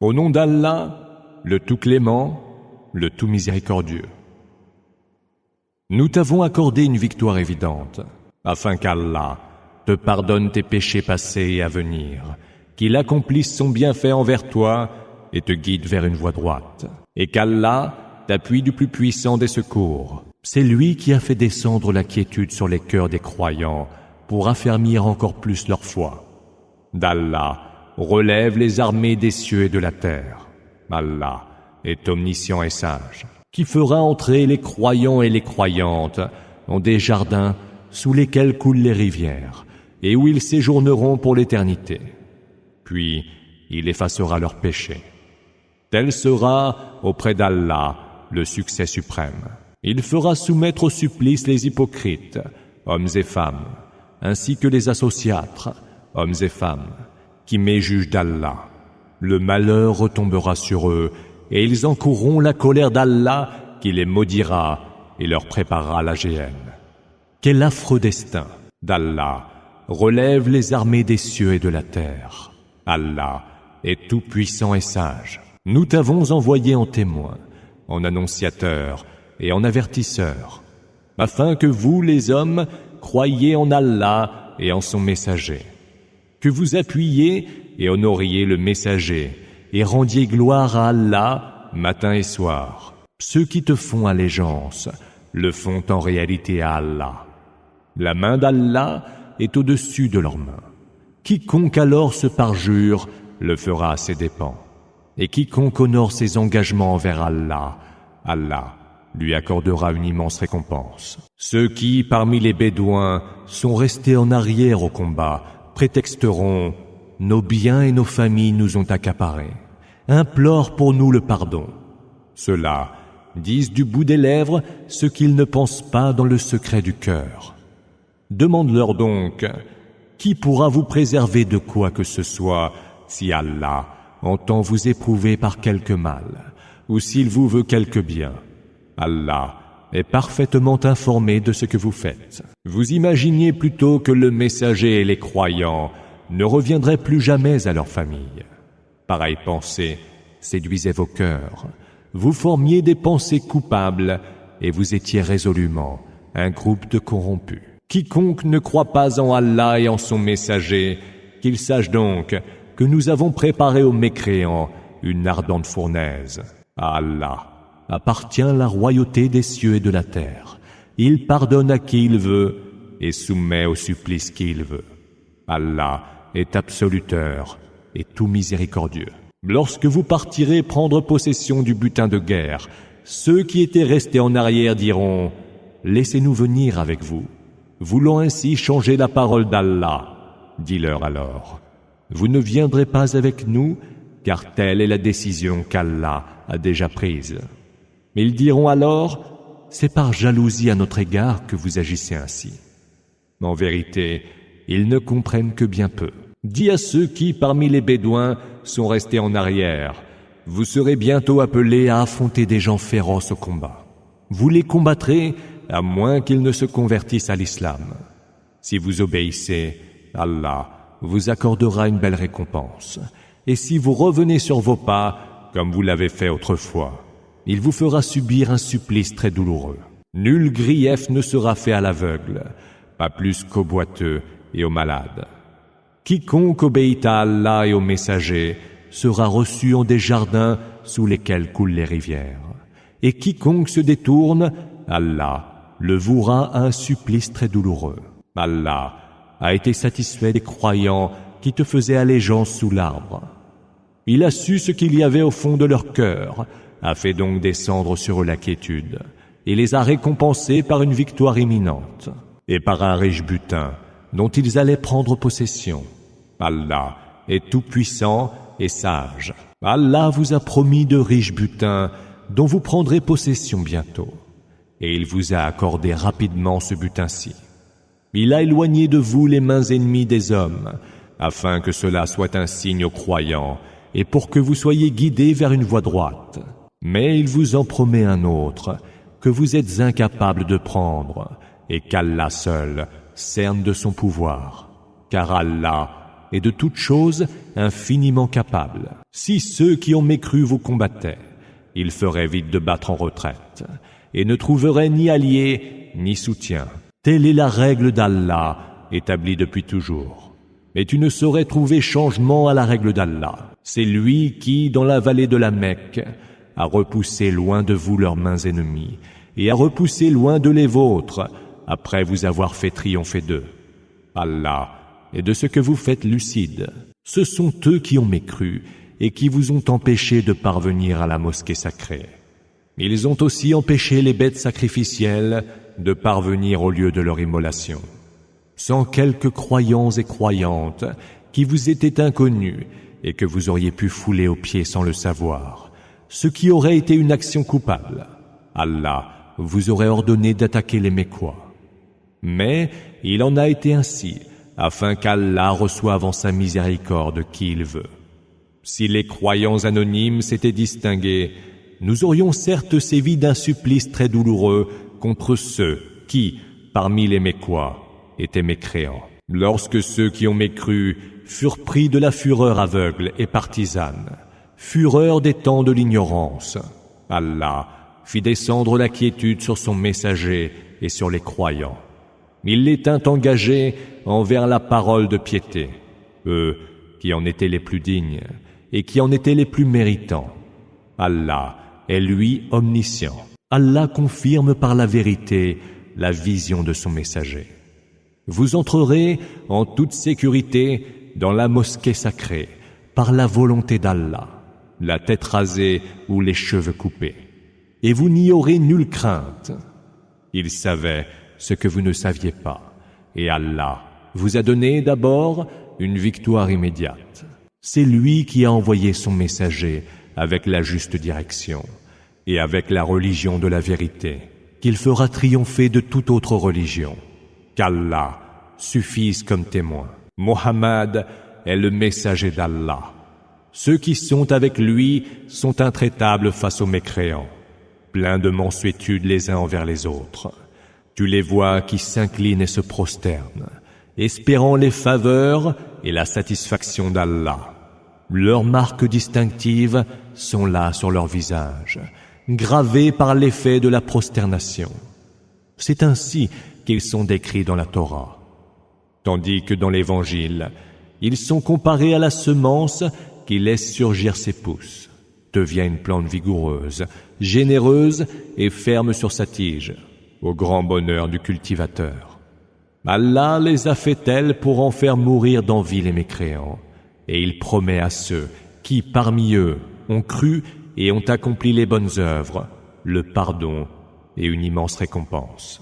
Au nom d'Allah, le tout clément, le tout miséricordieux. Nous t'avons accordé une victoire évidente, afin qu'Allah te pardonne tes péchés passés et à venir, qu'il accomplisse son bienfait envers toi et te guide vers une voie droite, et qu'Allah t'appuie du plus puissant des secours. C'est lui qui a fait descendre la quiétude sur les cœurs des croyants pour affermir encore plus leur foi. D'Allah relève les armées des cieux et de la terre. Allah est omniscient et sage, qui fera entrer les croyants et les croyantes dans des jardins sous lesquels coulent les rivières et où ils séjourneront pour l'éternité. Puis il effacera leurs péchés. Tel sera, auprès d'Allah, le succès suprême. Il fera soumettre au supplice les hypocrites, hommes et femmes, ainsi que les associatres, hommes et femmes, qui méjugent d'Allah. Le malheur retombera sur eux, et ils encourront la colère d'Allah qui les maudira et leur préparera la géhenne. Quel affreux destin! D'Allah relève les armées des cieux et de la terre. Allah est tout-puissant et sage. Nous t'avons envoyé en témoin, en annonciateur et en avertisseur, afin que vous, les hommes, croyiez en Allah et en son messager, que vous appuyiez et honoriez le messager et rendiez gloire à Allah matin et soir. Ceux qui te font allégeance le font en réalité à Allah. La main d'Allah est au-dessus de leurs mains. Quiconque alors se parjure le fera à ses dépens. Et quiconque honore ses engagements envers Allah, Allah lui accordera une immense récompense. Ceux qui, parmi les Bédouins, sont restés en arrière au combat, prétexteront « Nos biens et nos familles nous ont accaparés. Implore pour nous le pardon. » Ceux-là disent du bout des lèvres ce qu'ils ne pensent pas dans le secret du cœur. Demande-leur donc, qui pourra vous préserver de quoi que ce soit si Allah entend vous éprouver par quelque mal, ou s'il vous veut quelque bien? Allah est parfaitement informé de ce que vous faites. Vous imaginiez plutôt que le messager et les croyants ne reviendraient plus jamais à leur famille. Pareille pensée séduisait vos cœurs. Vous formiez des pensées coupables et vous étiez résolument un groupe de corrompus. Quiconque ne croit pas en Allah et en son messager, qu'il sache donc que nous avons préparé aux mécréants une ardente fournaise. À Allah appartient la royauté des cieux et de la terre. Il pardonne à qui il veut et soumet au supplice qui il veut. Allah est absoluteur et tout miséricordieux. Lorsque vous partirez prendre possession du butin de guerre, ceux qui étaient restés en arrière diront « Laissez-nous venir avec vous », voulant ainsi changer la parole d'Allah. Dis-leur alors « Vous ne viendrez pas avec nous, car telle est la décision qu'Allah a déjà prise. » Ils diront alors « C'est par jalousie à notre égard que vous agissez ainsi. » En vérité, ils ne comprennent que bien peu. Dis à ceux qui, parmi les Bédouins, sont restés en arrière, « Vous serez bientôt appelés à affronter des gens féroces au combat. Vous les combattrez à moins qu'ils ne se convertissent à l'islam. Si vous obéissez, Allah vous accordera une belle récompense. Et si vous revenez sur vos pas, comme vous l'avez fait autrefois, il vous fera subir un supplice très douloureux. Nul grief ne sera fait à l'aveugle, pas plus qu'au boiteux et aux malades. Quiconque obéit à Allah et aux messagers sera reçu en des jardins sous lesquels coulent les rivières. Et quiconque se détourne, Allah le vouera à un supplice très douloureux. Allah a été satisfait des croyants qui te faisaient allégeance sous l'arbre. Il a su ce qu'il y avait au fond de leur cœur, a fait donc descendre sur eux la quiétude, et les a récompensés par une victoire imminente, et par un riche butin dont ils allaient prendre possession. Allah est tout-puissant et sage. Allah vous a promis de riches butins dont vous prendrez possession bientôt, et il vous a accordé rapidement ce butin-ci. Il a éloigné de vous les mains ennemies des hommes, afin que cela soit un signe aux croyants, et pour que vous soyez guidés vers une voie droite. Mais il vous en promet un autre, que vous êtes incapables de prendre, et qu'Allah seul cerne de son pouvoir, car Allah est de toutes choses infiniment capable. Si ceux qui ont mécru vous combattaient, ils feraient vite de battre en retraite et ne trouveraient ni alliés ni soutien. Telle est la règle d'Allah, établie depuis toujours. Mais tu ne saurais trouver changement à la règle d'Allah. C'est lui qui, dans la vallée de la Mecque, a repoussé loin de vous leurs mains ennemies et a repoussé loin de les vôtres après vous avoir fait triompher d'eux. Allah est de ce que vous faites lucide. Ce sont eux qui ont mécru et qui vous ont empêché de parvenir à la mosquée sacrée. Ils ont aussi empêché les bêtes sacrificielles de parvenir au lieu de leur immolation. Sans quelques croyants et croyantes qui vous étaient inconnus et que vous auriez pu fouler aux pieds sans le savoir, ce qui aurait été une action coupable, Allah vous aurait ordonné d'attaquer les Mécois. Mais il en a été ainsi, afin qu'Allah reçoive en sa miséricorde qui il veut. Si les croyants anonymes s'étaient distingués, nous aurions certes sévi d'un supplice très douloureux contre ceux qui, parmi les Mécois, étaient mécréants. Lorsque ceux qui ont mécru furent pris de la fureur aveugle et partisane, fureur des temps de l'ignorance, Allah fit descendre la quiétude sur son messager et sur les croyants. Il les tint engagés envers la parole de piété, eux qui en étaient les plus dignes et qui en étaient les plus méritants. Allah est lui omniscient. Allah confirme par la vérité la vision de son messager. Vous entrerez en toute sécurité dans la mosquée sacrée par la volonté d'Allah, la tête rasée ou les cheveux coupés. Et vous n'y aurez nulle crainte. Il savait ce que vous ne saviez pas. Et Allah vous a donné d'abord une victoire immédiate. C'est lui qui a envoyé son messager avec la juste direction et avec la religion de la vérité, qu'il fera triompher de toute autre religion. Qu'Allah suffise comme témoin. Mohammed est le messager d'Allah. Ceux qui sont avec lui sont intraitables face aux mécréants, pleins de mansuétude les uns envers les autres. Tu les vois qui s'inclinent et se prosternent, espérant les faveurs et la satisfaction d'Allah. Leurs marques distinctives sont là sur leur visage, gravées par l'effet de la prosternation. C'est ainsi qu'ils sont décrits dans la Torah. Tandis que dans l'Évangile, ils sont comparés à la semence qui laisse surgir ses pousses, devient une plante vigoureuse, généreuse et ferme sur sa tige, au grand bonheur du cultivateur. Allah les a fait tels pour en faire mourir d'envie les mécréants, et il promet à ceux qui, parmi eux, ont cru et ont accompli les bonnes œuvres, le pardon et une immense récompense.